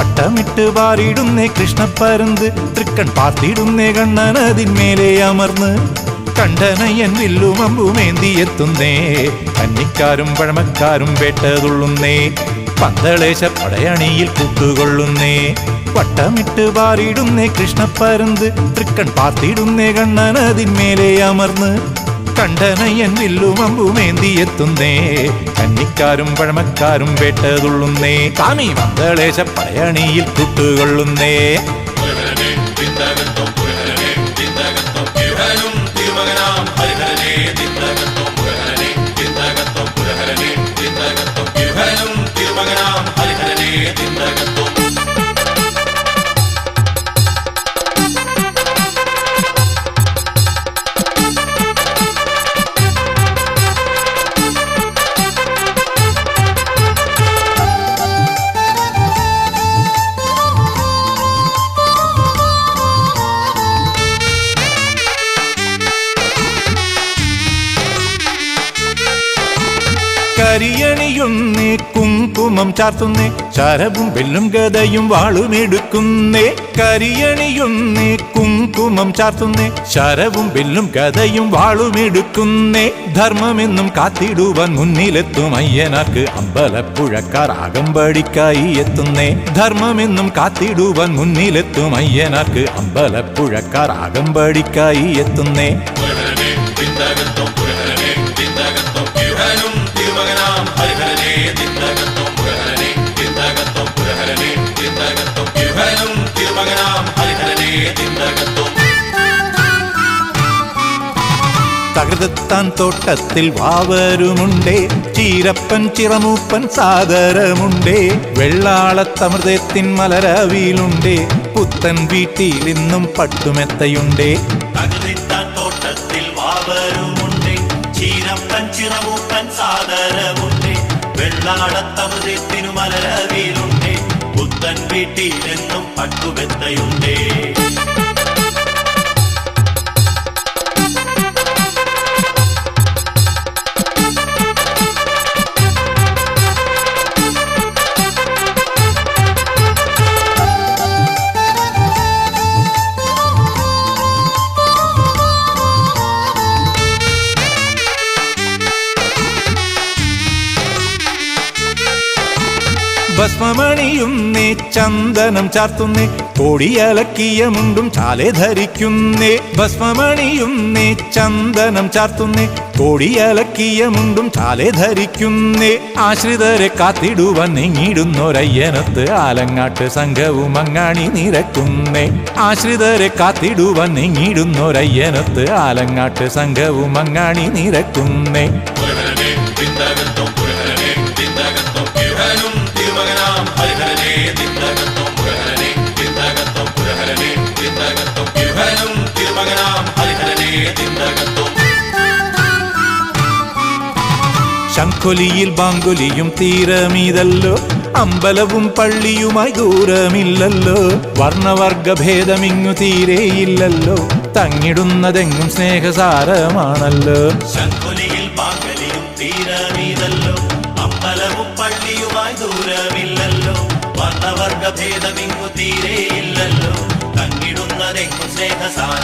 വട്ടമിട്ട് പാറിയിടുന്നേ കൃഷ്ണപ്പരുന്ത് തൃക്കൺ പാർത്തിയിടുന്നേ കണ്ണനതിന്മേലെ അമർന്ന് കണ്ഠനയ്യൻ വില്ലും അമ്പുമേന്തിയെത്തുന്നേ കന്നിക്കാരും പഴമക്കാരും വേട്ടതുള്ളുന്നേ പന്തളേശ പടയണിയിൽ കൂട്ടുകൊള്ളുന്നേ വട്ടമിട്ട് പാറിയിടുന്നേ കൃഷ്ണപ്പരുന്ത് തൃക്കൺ പാർത്തിയിടുന്നേ കണ്ണനതിന്മേലെ അമർന്ന് കണ്ഠനയ്യൻ വില്ലും അമ്പുമേന്തിയെത്തുന്നേ കന്നിക്കാരും പഴമക്കാരും വേട്ടതുള്ളുന്നേ സ്വാമി പന്തളേശ പടയണിയിൽ കൂട്ടുകൊള്ളുന്നേ. കരിയണിയുന്നേ കുങ്കുമം ചാർത്തുന്നേ ശരവും വെല്ലും ഗദയും വാളുമെടുക്കുന്നേ കരിയണിയുന്നേ കുങ്കുമം ചാർത്തുന്നേ ശരവും വെല്ലും ഗദയും വാളുമെടുക്കുന്നേ ധർമ്മമെന്നും കാത്തിടുവാൻ മുന്നിലെത്തും അയ്യനാർക്ക് അമ്പലപ്പുഴക്കാർ അകമ്പടിക്കായി എത്തുന്നേ ധർമ്മമെന്നും കാത്തിടുവാൻ മുന്നിലെത്തും അയ്യനാർക്ക് അമ്പലപ്പുഴക്കാർ അകമ്പടിക്കായി എത്തുന്നേ. തകൃതത്താൻ തോട്ടത്തിൽ വാവരുമുണ്ടേ ചീരപ്പൻ ചിറമൂപ്പൻ സാദരമുണ്ടേ വെള്ളാളത്തമൃതത്തിൻ മലരവിയിലുണ്ടേ പുത്തൻ വീട്ടിൽ ഇന്നും പട്ടുമെത്തയുണ്ടേ. തകൃതത്താൻ തോട്ടത്തിൽ വാവരുമുണ്ടേ ചീരപ്പൻ ചിറമൂപ്പൻ സാദരമുണ്ടേ വെള്ളാളത്തമൃതത്തിനു മലരവിയിലുണ്ടേ പുത്തൻ വീട്ടിൽ ഇന്നും പട്ടുമെത്തയുണ്ടേ. ഭസ്മമണിയുന്നേ ചന്ദനം ചാർത്തുന്നേ കോടിയലക്കിയ മുണ്ടും ചാലെ ധരിക്കുന്നേ ഭസ്മമണിയുന്നേ ചന്ദനം ചാർത്തുന്നേ കോടിയലക്കിയ മുണ്ടും ചാലെ ധരിക്കുന്നേ ആശ്രിതരെ കാത്തിടുവാൻ നീങ്ങിടുന്നൊരയ്യനത്ത് ആലങ്ങാട്ട് സംഘവും അങ്ങാണി നിരക്കുന്നേ ആശ്രിതരെ കാത്തിടുവാൻ നീങ്ങിടുന്നൊരയ്യനത്ത് ആലങ്ങാട്ട് സംഘവും അങ്ങാണി നിരക്കുന്നേ. ശംഖൊലിയിൽ ബാങ്കുലിയും തീരമീതല്ലോ അമ്പലവും പള്ളിയുമായി ദൂരമില്ലല്ലോ വർണ്ണവർഗഭേദമിങ്ങു തീരെയില്ലല്ലോ തങ്ങിടുന്നതെങ്ങും സ്നേഹസാരമാണല്ലോ. ശംഖൊലിയിൽ ബാങ്കുലിയും തീരമീതല്ലോ അമ്പലവും പള്ളിയുമായി ദൂരമില്ലല്ലോ വർണ്ണവർഗഭേദമിങ്ങു തീരെയില്ലല്ലോ തങ്ങിടുന്നതെങ്ങും സ്നേഹസാര